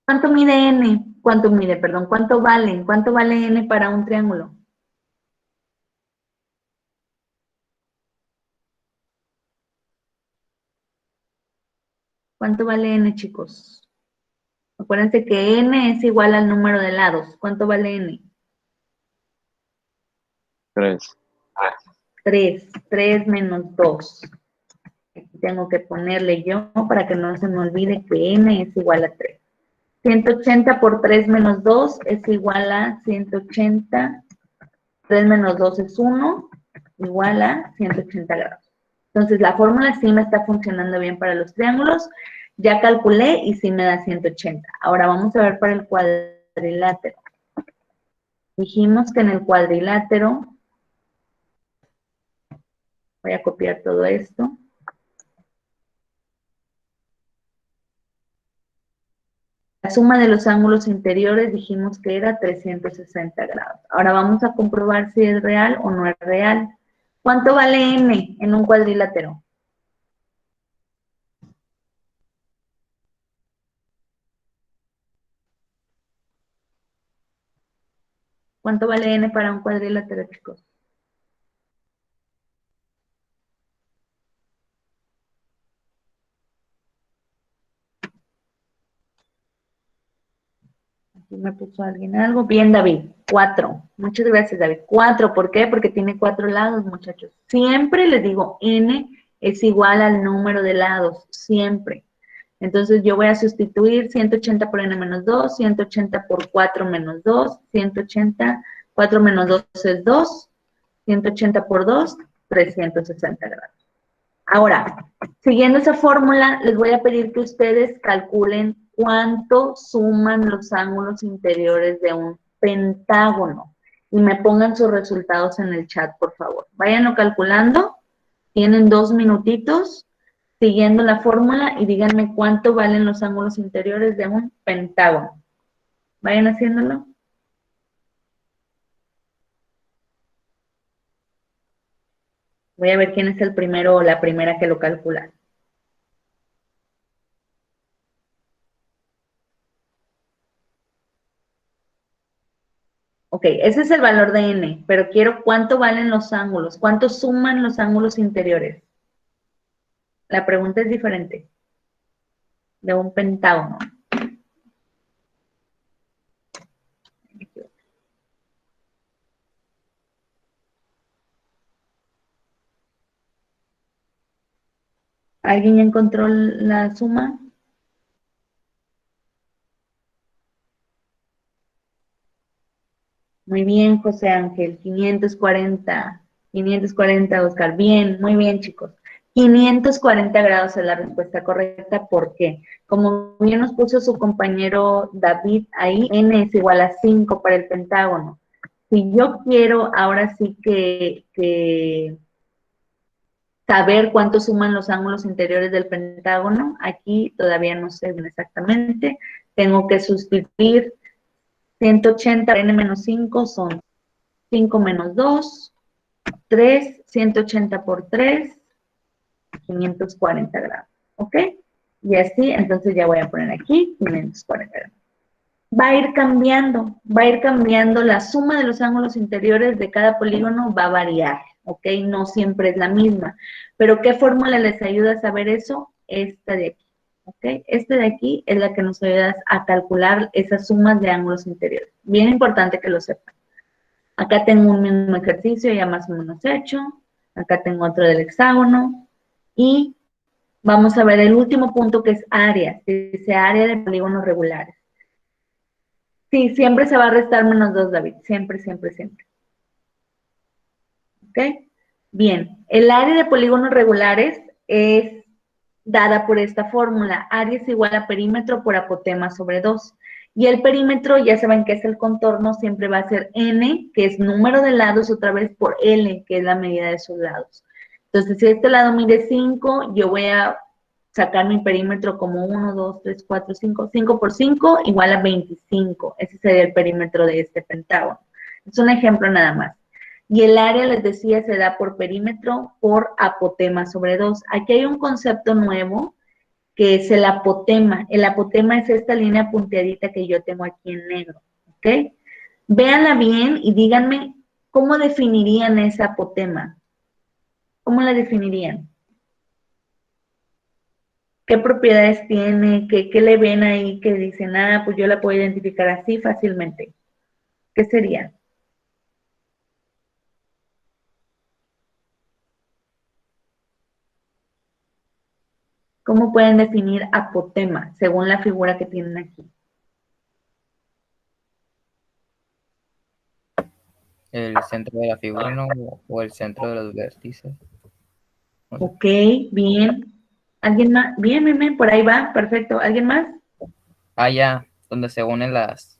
¿Cuánto mide n? ¿Cuánto mide, perdón? ¿Cuánto vale? ¿Cuánto vale n para un triángulo? ¿Cuánto vale n, chicos? Acuérdense que n es igual al número de lados. ¿Cuánto vale n? 3. 3. 3 menos 2. Aquí tengo que ponerle yo para que no se me olvide que n es igual a 3. 180 por 3 menos 2 es igual a 180. 3 menos 2 es 1, igual a 180 grados. Entonces, la fórmula sí me está funcionando bien para los triángulos. Ya calculé y sí me da 180. Ahora vamos a ver para el cuadrilátero. Dijimos que en el cuadrilátero, voy a copiar todo esto. La suma de los ángulos interiores dijimos que era 360 grados. Ahora vamos a comprobar si es real o no es real. ¿Cuánto vale n en un cuadrilátero? ¿Cuánto vale n para un cuadrilátero, chicos? Aquí me puso alguien algo. Bien, David. 4. Muchas gracias, David. 4. ¿Por qué? Porque tiene 4 lados, muchachos. Siempre les digo, n es igual al número de lados. Siempre. Entonces yo voy a sustituir 180 por n menos 2, 180 por 4 menos 2, 180, 4 menos 2 es 2, 180 por 2, 360 grados. Ahora, siguiendo esa fórmula, les voy a pedir que ustedes calculen cuánto suman los ángulos interiores de un pentágono y me pongan sus resultados en el chat, por favor. Váyanlo calculando, tienen 2 minutitos siguiendo la fórmula y díganme cuánto valen los ángulos interiores de un pentágono. Vayan haciéndolo. Voy a ver quién es el primero o la primera que lo calcula. Ok, ese es el valor de n, pero quiero cuánto valen los ángulos, cuánto suman los ángulos interiores. La pregunta es diferente. De un pentágono. ¿Alguien ya encontró la suma? Muy bien, José Ángel. 540. 540, Oscar. Bien, muy bien, chicos. 540 grados es la respuesta correcta. ¿Por qué? Como bien nos puso su compañero David ahí, n es igual a 5 para el pentágono. Si yo quiero ahora sí que saber cuánto suman los ángulos interiores del pentágono, aquí todavía no sé bien exactamente. Tengo que sustituir 180 por n menos 5 son 5 menos 2, 3, 180 por 3, 540 grados, ¿ok? Y así, entonces ya voy a poner aquí 540 grados. Va a ir cambiando la suma de los ángulos interiores de cada polígono, va a variar, ¿ok? No siempre es la misma. Pero ¿qué fórmula les ayuda a saber eso? Esta de aquí, ¿ok? Esta de aquí es la que nos ayuda a calcular esas sumas de ángulos interiores. Bien importante que lo sepan. Acá tengo un mismo ejercicio ya más o menos hecho. Acá tengo otro del hexágono. Y vamos a ver el último punto que es área. Dice área de polígonos regulares. Sí, siempre se va a restar menos 2, David. Siempre, siempre, siempre. ¿Ok? Bien. El área de polígonos regulares es dada por esta fórmula. Área es igual a perímetro por apotema sobre 2. Y el perímetro, ya saben que es el contorno, siempre va a ser n, que es número de lados, otra vez por L, que es la medida de sus lados. Entonces, si este lado mide 5, yo voy a sacar mi perímetro como 1, 2, 3, 4, 5. 5 por 5 igual a 25. Ese sería el perímetro de este pentágono. Es un ejemplo nada más. Y el área, les decía, se da por perímetro por apotema sobre 2. Aquí hay un concepto nuevo que es el apotema. El apotema es esta línea punteadita que yo tengo aquí en negro, ¿ok? Véanla bien y díganme cómo definirían ese apotema. ¿Cómo la definirían? ¿Qué propiedades tiene? ¿Qué le ven ahí que dicen, ah, pues yo la puedo identificar así fácilmente? ¿Qué sería? ¿Cómo pueden definir apotema según la figura que tienen aquí? El centro de la figura, ¿no? O el centro de los vértices. No sé. Ok, bien. ¿Alguien más? Bien, bien, bien, por ahí va, perfecto. ¿Alguien más? Ah, ya, donde se unen las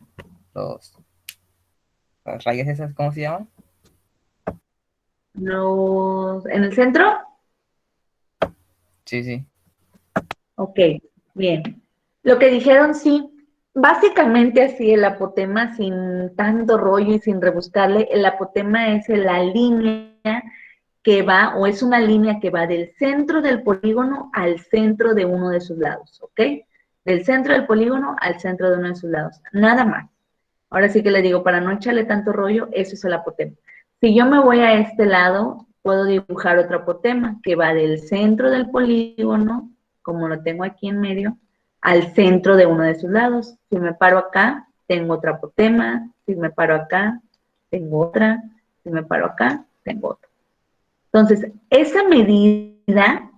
rayas esas, ¿cómo se llaman? ¿En el centro? Sí, sí. Ok, bien. Lo que dijeron, sí, básicamente así el apotema, sin tanto rollo y sin rebuscarle, el apotema es la línea que va, o es una línea que va del centro del polígono al centro de uno de sus lados, ¿ok? Del centro del polígono al centro de uno de sus lados, nada más. Ahora sí que le digo, para no echarle tanto rollo, eso es el apotema. Si yo me voy a este lado, puedo dibujar otro apotema que va del centro del polígono, como lo tengo aquí en medio, al centro de uno de sus lados. Si me paro acá, tengo otro apotema. Si me paro acá, tengo otra. Si me paro acá, tengo otra. Entonces, esa medida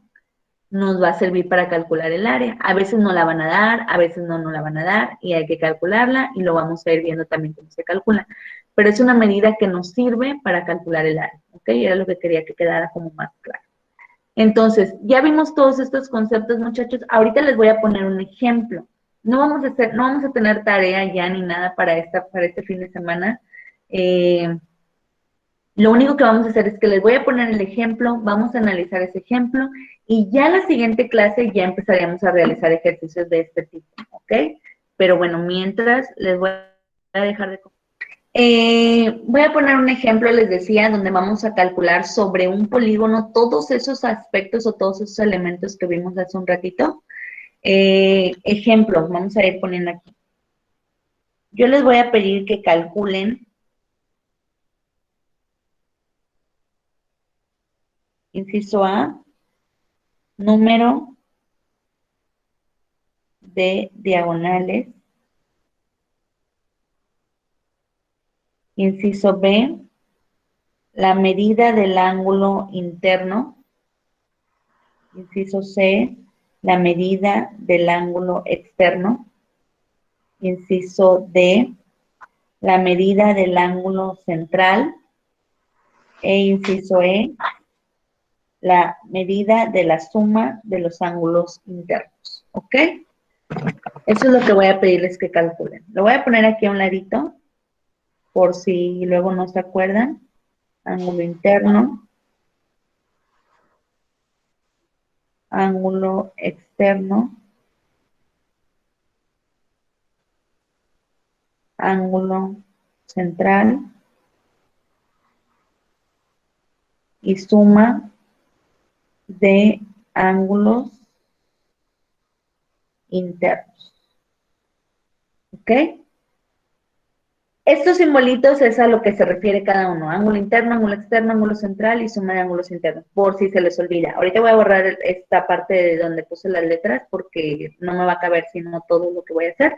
nos va a servir para calcular el área. A veces no la van a dar, a veces no la van a dar y hay que calcularla y lo vamos a ir viendo también cómo se calcula. Pero es una medida que nos sirve para calcular el área, ¿ok? Era lo que quería que quedara como más claro. Entonces, ya vimos todos estos conceptos, muchachos. Ahorita les voy a poner un ejemplo. No vamos a tener tarea ya ni nada para este fin de semana. Lo único que vamos a hacer es que les voy a poner el ejemplo, vamos a analizar ese ejemplo y ya en la siguiente clase ya empezaríamos a realizar ejercicios de este tipo, ¿ok? Pero bueno, mientras les voy a dejar de... voy a poner un ejemplo, les decía, donde vamos a calcular sobre un polígono todos esos aspectos o todos esos elementos que vimos hace un ratito. Ejemplos, vamos a ir poniendo aquí. Yo les voy a pedir que calculen, inciso A, número de diagonales. Inciso B, la medida del ángulo interno. Inciso C, la medida del ángulo externo. Inciso D, la medida del ángulo central. E inciso E, la medida de la suma de los ángulos internos. ¿Ok? Eso es lo que voy a pedirles que calculen. Lo voy a poner aquí a un ladito, por si luego no se acuerdan. Ángulo interno, ángulo externo, ángulo central y suma de ángulos internos. ¿Ok? Estos simbolitos es a lo que se refiere cada uno. Ángulo interno, ángulo externo, ángulo central y suma de ángulos internos, por si se les olvida. Ahorita voy a borrar esta parte de donde puse las letras porque no me va a caber sino todo lo que voy a hacer,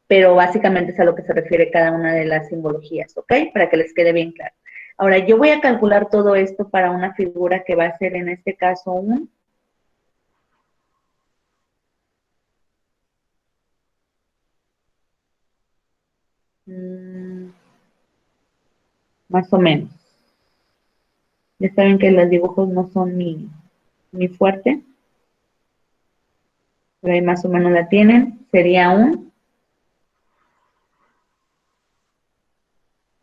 pero básicamente es a lo que se refiere cada una de las simbologías, ¿ok? Para que les quede bien claro. Ahora, yo voy a calcular todo esto para una figura que va a ser en este caso un más o menos. Ya saben que los dibujos no son mi fuerte, pero ahí más o menos la tienen. Sería un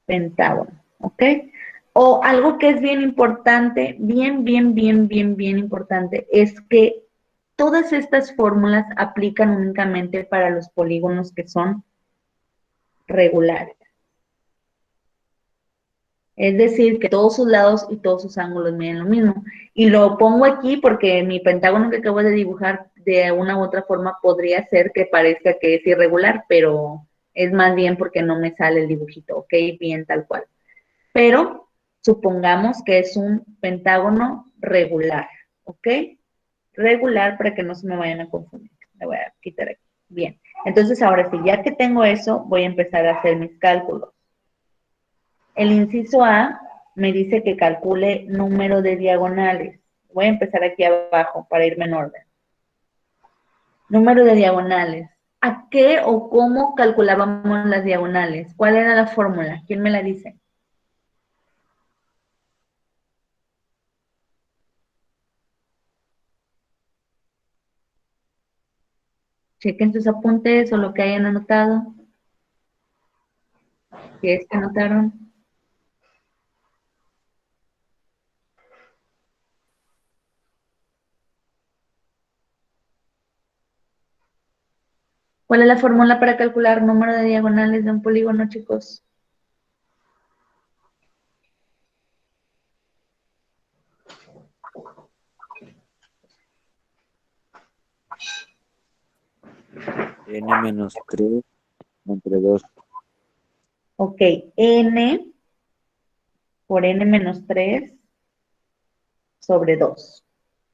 pentágono, ¿ok? O algo que es bien importante, bien importante, es que todas estas fórmulas aplican únicamente para los polígonos que son regulares. Es decir, que todos sus lados y todos sus ángulos miden lo mismo. Y lo pongo aquí porque mi pentágono que acabo de dibujar de una u otra forma podría ser que parezca que es irregular, pero es más bien porque no me sale el dibujito, ¿ok? Bien tal cual. Pero supongamos que es un pentágono regular, ¿ok? Regular para que no se me vayan a confundir. Le voy a quitar aquí. Bien. Entonces, ahora sí, ya que tengo eso, voy a empezar a hacer mis cálculos. El inciso A me dice que calcule número de diagonales. Voy a empezar aquí abajo para irme en orden. Número de diagonales. ¿A qué o cómo calculábamos las diagonales? ¿Cuál era la fórmula? ¿Quién me la dice? Chequen sus apuntes o lo que hayan anotado. Si es que anotaron. ¿Cuál es la fórmula para calcular número de diagonales de un polígono, chicos? N-3 entre 2. Ok, n por n menos 3 sobre 2.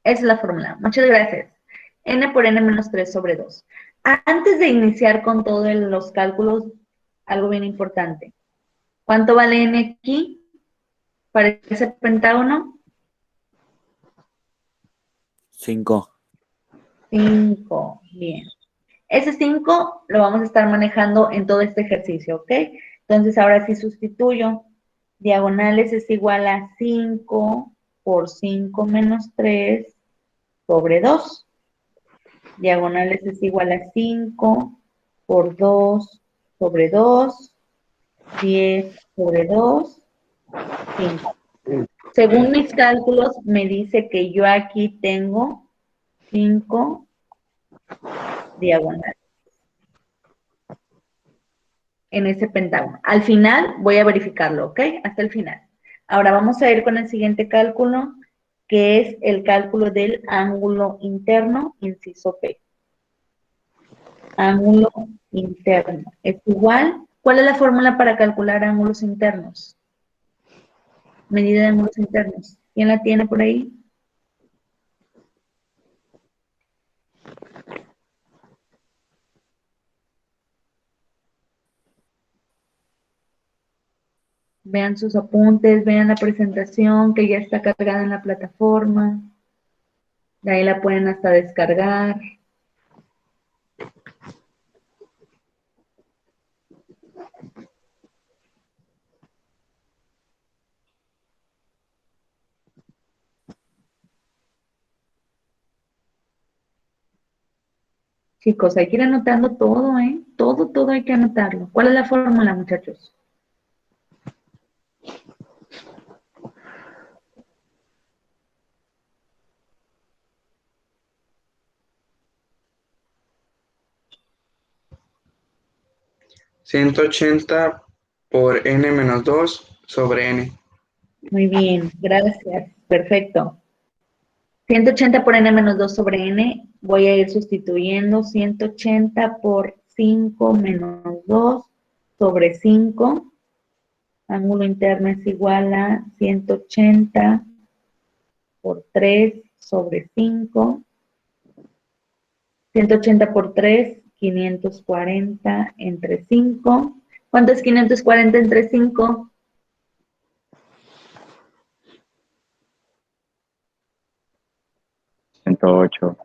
Esa es la fórmula. Muchas gracias. N por n menos 3 sobre 2. Antes de iniciar con todos los cálculos, algo bien importante. ¿Cuánto vale n aquí para ese pentágono? 5. 5. Bien. Ese 5 lo vamos a estar manejando en todo este ejercicio, ¿ok? Entonces, ahora sí sustituyo. Diagonales es igual a 5 por 5 menos 3 sobre 2. Diagonales es igual a 5 por 2 sobre 2, 10 sobre 2, 5. Según mis cálculos, me dice que yo aquí tengo 5 diagonales en ese pentágono. Al final voy a verificarlo, ¿ok? Hasta el final. Ahora vamos a ir con el siguiente cálculo, que es el cálculo del ángulo interno, inciso P. Ángulo interno es igual. ¿Cuál es la fórmula para calcular ángulos internos? Medida de ángulos internos. ¿Quién la tiene por ahí? Vean sus apuntes, vean la presentación que ya está cargada en la plataforma. De ahí la pueden hasta descargar. Chicos, hay que ir anotando todo, ¿eh? Todo hay que anotarlo. ¿Cuál es la fórmula, muchachos? ¿180 por n menos 2 sobre n? Muy bien, gracias. Perfecto. 180 por n menos 2 sobre n, voy a ir sustituyendo 180 por 5 menos 2 sobre 5. Ángulo interno es igual a 180 por 3 sobre 5. 180 por 3, 540 entre 5. ¿Cuánto es 540 entre 5? 108.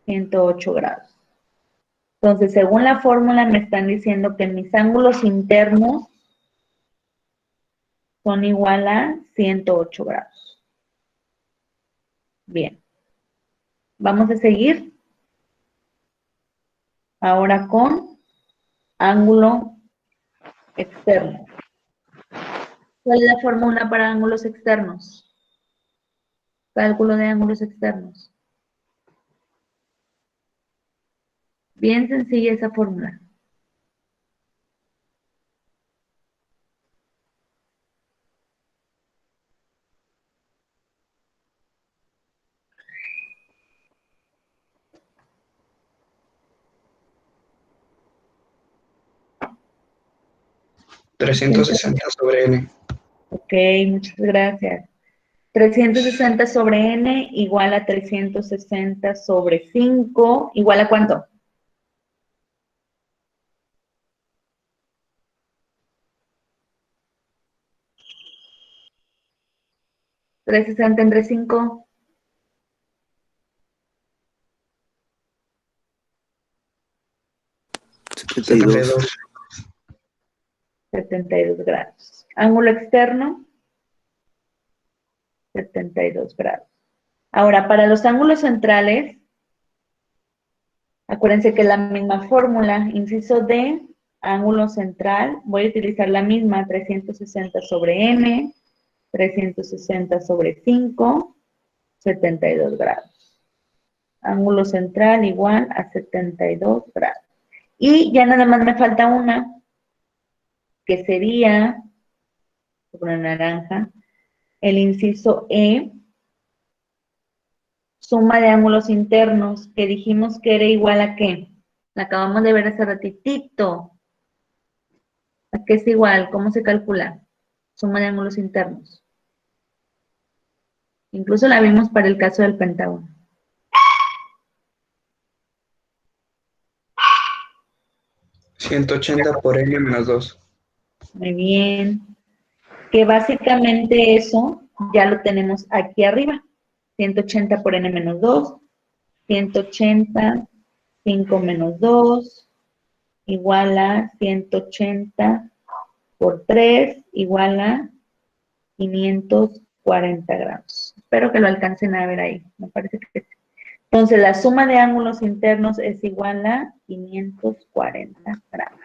108 grados. Entonces, según la fórmula, me están diciendo que mis ángulos internos son igual a 108 grados. Bien. Vamos a seguir ahora con ángulo externo. ¿Cuál es la fórmula para ángulos externos? Cálculo de ángulos externos. Bien sencilla esa fórmula. ¿360 sobre n? Ok, muchas gracias. 360 sobre n igual a 360 sobre 5. ¿Igual a cuánto? ¿360 entre 5? 72. 72 grados. Ángulo externo, 72 grados. Ahora, para los ángulos centrales, acuérdense que es la misma fórmula, inciso D, ángulo central, voy a utilizar la misma, 360 sobre n, 360 sobre 5, 72 grados. Ángulo central igual a 72 grados. Y ya nada más me falta una, que sería, sobre naranja, el inciso E, suma de ángulos internos, que dijimos que era igual a ¿qué? La acabamos de ver hace ratitito. ¿A qué es igual? ¿Cómo se calcula? Suma de ángulos internos. Incluso la vimos para el caso del pentágono. ¿180 por n menos 2? Muy bien. Que básicamente eso ya lo tenemos aquí arriba. 180 por n menos 2. 180, 5 menos 2, igual a 180 por 3, igual a 540 grados. Espero que lo alcancen a ver ahí. Me parece que sí. Entonces, la suma de ángulos internos es igual a 540 grados.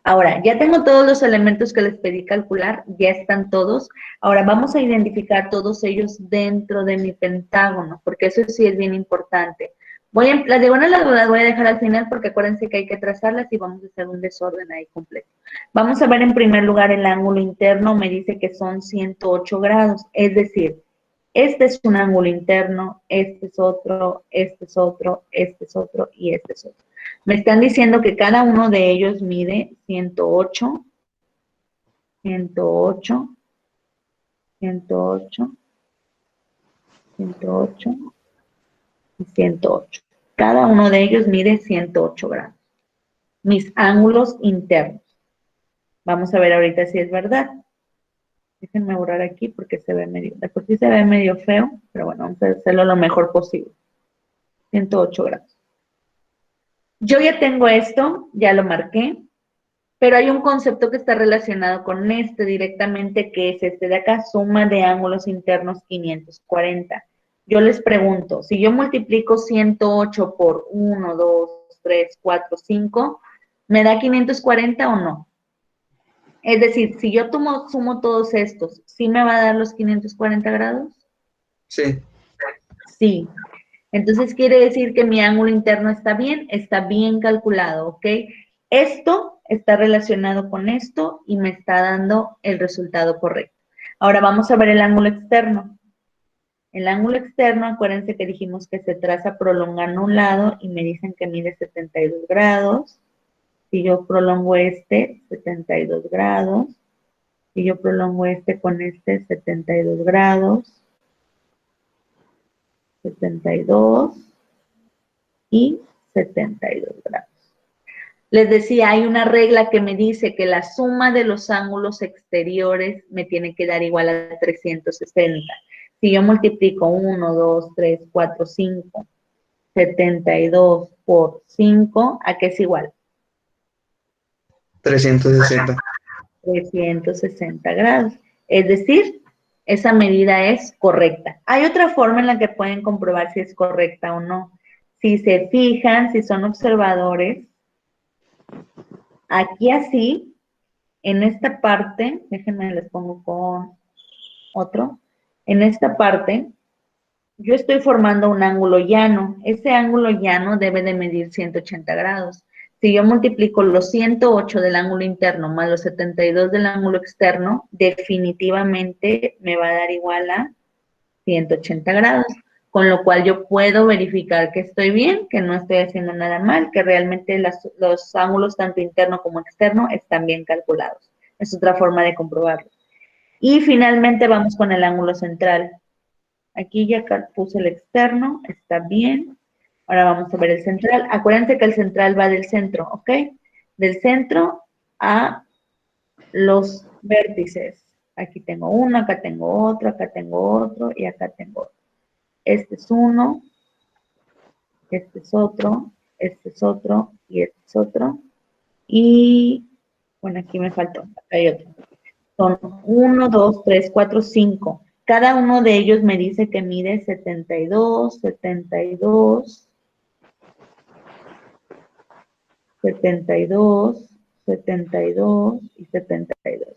Ahora, ya tengo todos los elementos que les pedí calcular, ya están todos. Ahora vamos a identificar todos ellos dentro de mi pentágono, porque eso sí es bien importante. La diagonal las voy a dejar al final porque acuérdense que hay que trazarlas y vamos a hacer un desorden ahí completo. Vamos a ver en primer lugar el ángulo interno, me dice que son 108 grados, es decir, este es un ángulo interno, este es otro, este es otro, este es otro y este es otro. Me están diciendo que cada uno de ellos mide 108, 108, 108, 108 y 108. Cada uno de ellos mide 108 grados. Mis ángulos internos. Vamos a ver ahorita si es verdad. Déjenme borrar aquí porque se ve medio, de por sí se ve medio feo, pero bueno, vamos a hacerlo lo mejor posible. 108 grados. Yo ya tengo esto, ya lo marqué, pero hay un concepto que está relacionado con este directamente, que es este de acá, suma de ángulos internos 540. Yo les pregunto, si yo multiplico 108 por 1, 2, 3, 4, 5, ¿me da 540 o no? Es decir, si yo sumo todos estos, ¿sí me va a dar los 540 grados? Sí. Sí. Entonces quiere decir que mi ángulo interno está bien calculado, ¿ok? Esto está relacionado con esto y me está dando el resultado correcto. Ahora vamos a ver el ángulo externo. El ángulo externo, acuérdense que dijimos que se traza prolongando un lado y me dicen que mide 72 grados. Si yo prolongo este, 72 grados. Si yo prolongo este con este, 72 grados. 72 y 72 grados. Les decía, hay una regla que me dice que la suma de los ángulos exteriores me tiene que dar igual a 360. Si yo multiplico 1, 2, 3, 4, 5, 72 por 5, ¿a qué es igual? 360. 360 grados. Es decir, esa medida es correcta. Hay otra forma en la que pueden comprobar si es correcta o no. Si se fijan, si son observadores, aquí así, en esta parte, déjenme les pongo con otro, en esta parte, yo estoy formando un ángulo llano. Ese ángulo llano debe de medir 180 grados. Si yo multiplico los 108 del ángulo interno más los 72 del ángulo externo, definitivamente me va a dar igual a 180 grados. Con lo cual yo puedo verificar que estoy bien, que no estoy haciendo nada mal, que realmente los ángulos tanto interno como externo están bien calculados. Es otra forma de comprobarlo. Y finalmente vamos con el ángulo central. Aquí ya puse el externo, está bien. Ahora vamos a ver el central. Acuérdense que el central va del centro, ¿ok? Del centro a los vértices. Aquí tengo uno, acá tengo otro y acá tengo otro. Este es uno, este es otro, este es otro y este es otro. Y, bueno, aquí me faltó, acá hay otro. Son 1, 2, 3, 4, 5. Cada uno de ellos me dice que mide 72, 72, 72, 72 y 72.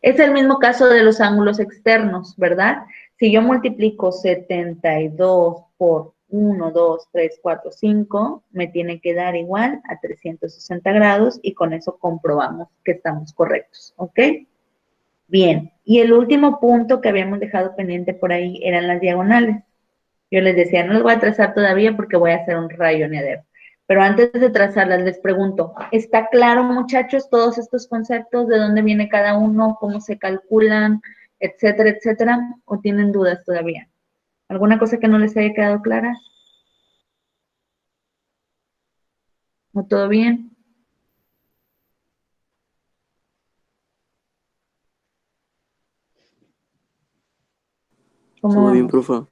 Es el mismo caso de los ángulos externos, ¿verdad? Si yo multiplico 72 por 1, 2, 3, 4, 5, me tiene que dar igual a 360 grados y con eso comprobamos que estamos correctos, ¿ok? Bien, y el último punto que habíamos dejado pendiente por ahí eran las diagonales. Yo les decía, no los voy a trazar todavía porque voy a hacer un rayoneadero. Pero antes de trazarlas, les pregunto, ¿está claro, muchachos, todos estos conceptos, de dónde viene cada uno, cómo se calculan, etcétera, etcétera? ¿O tienen dudas todavía? ¿Alguna cosa que no les haya quedado clara? ¿O todo bien? ¿Cómo Todo bien, vamos? profa.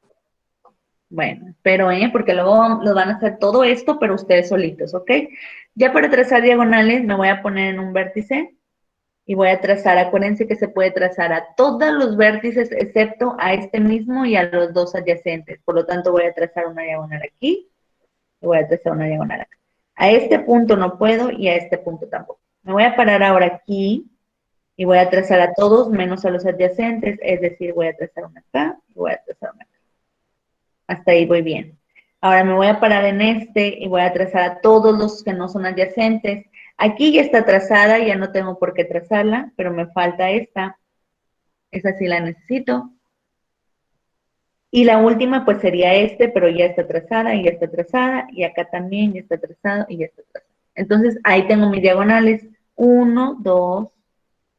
Bueno, espero, porque luego lo van a hacer todo esto, pero ustedes solitos, ¿ok? Ya para trazar diagonales me voy a poner en un vértice y voy a trazar, acuérdense que se puede trazar a todos los vértices excepto a este mismo y a los dos adyacentes. Por lo tanto, voy a trazar una diagonal aquí y voy a trazar una diagonal acá. A este punto no puedo y a este punto tampoco. Me voy a parar ahora aquí y voy a trazar a todos menos a los adyacentes, es decir, voy a trazar una acá y voy a trazar una acá. Hasta ahí voy bien. Ahora me voy a parar en este y voy a trazar a todos los que no son adyacentes. Aquí ya está trazada, ya no tengo por qué trazarla, pero me falta esta. Esa sí la necesito. Y la última pues sería este, pero ya está trazada y ya está trazada. Y acá también ya está trazado y ya está trazado. Entonces ahí tengo mis diagonales. 1, 2,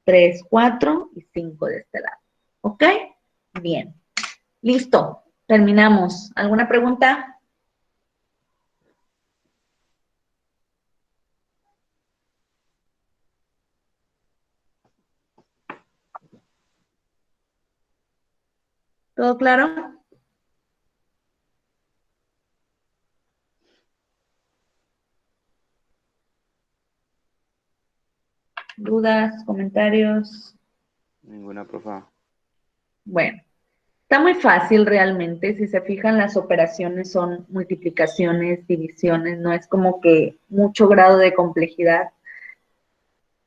3, 4 y 5 de este lado. ¿Ok? Bien. Listo. Terminamos. ¿Alguna pregunta? ¿Todo claro? ¿Dudas, comentarios? Ninguna, profa. Bueno, está muy fácil realmente. Si se fijan, las operaciones son multiplicaciones, divisiones, no es como que mucho grado de complejidad.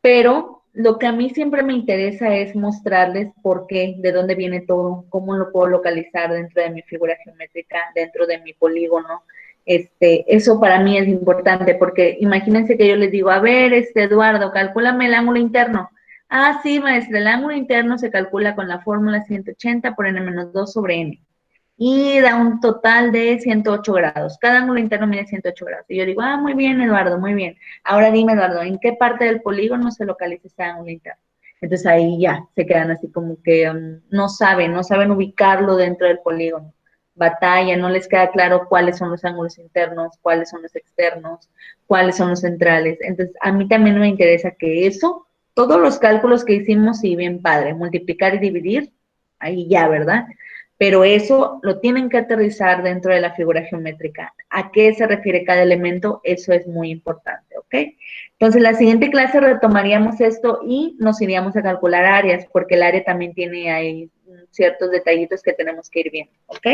Pero lo que a mí siempre me interesa es mostrarles por qué, de dónde viene todo, cómo lo puedo localizar dentro de mi figura geométrica, dentro de mi polígono. Eso para mí es importante porque imagínense que yo les digo, a ver, Eduardo, calcúlame el ángulo interno. Ah, sí, maestra, el ángulo interno se calcula con la fórmula 180 por n-2 sobre n y da un total de 108 grados. Cada ángulo interno mide 108 grados. Y yo digo, ah, muy bien, Eduardo, muy bien. Ahora dime, Eduardo, ¿en qué parte del polígono se localiza ese ángulo interno? Entonces ahí ya se quedan así como que no saben ubicarlo dentro del polígono. Batalla, no les queda claro cuáles son los ángulos internos, cuáles son los externos, cuáles son los centrales. Entonces a mí también me interesa que eso, todos los cálculos que hicimos, sí, bien padre, multiplicar y dividir, ahí ya, ¿verdad? Pero eso lo tienen que aterrizar dentro de la figura geométrica. ¿A qué se refiere cada elemento? Eso es muy importante, ¿ok? Entonces, la siguiente clase retomaríamos esto y nos iríamos a calcular áreas, porque el área también tiene ahí ciertos detallitos que tenemos que ir viendo, ¿ok?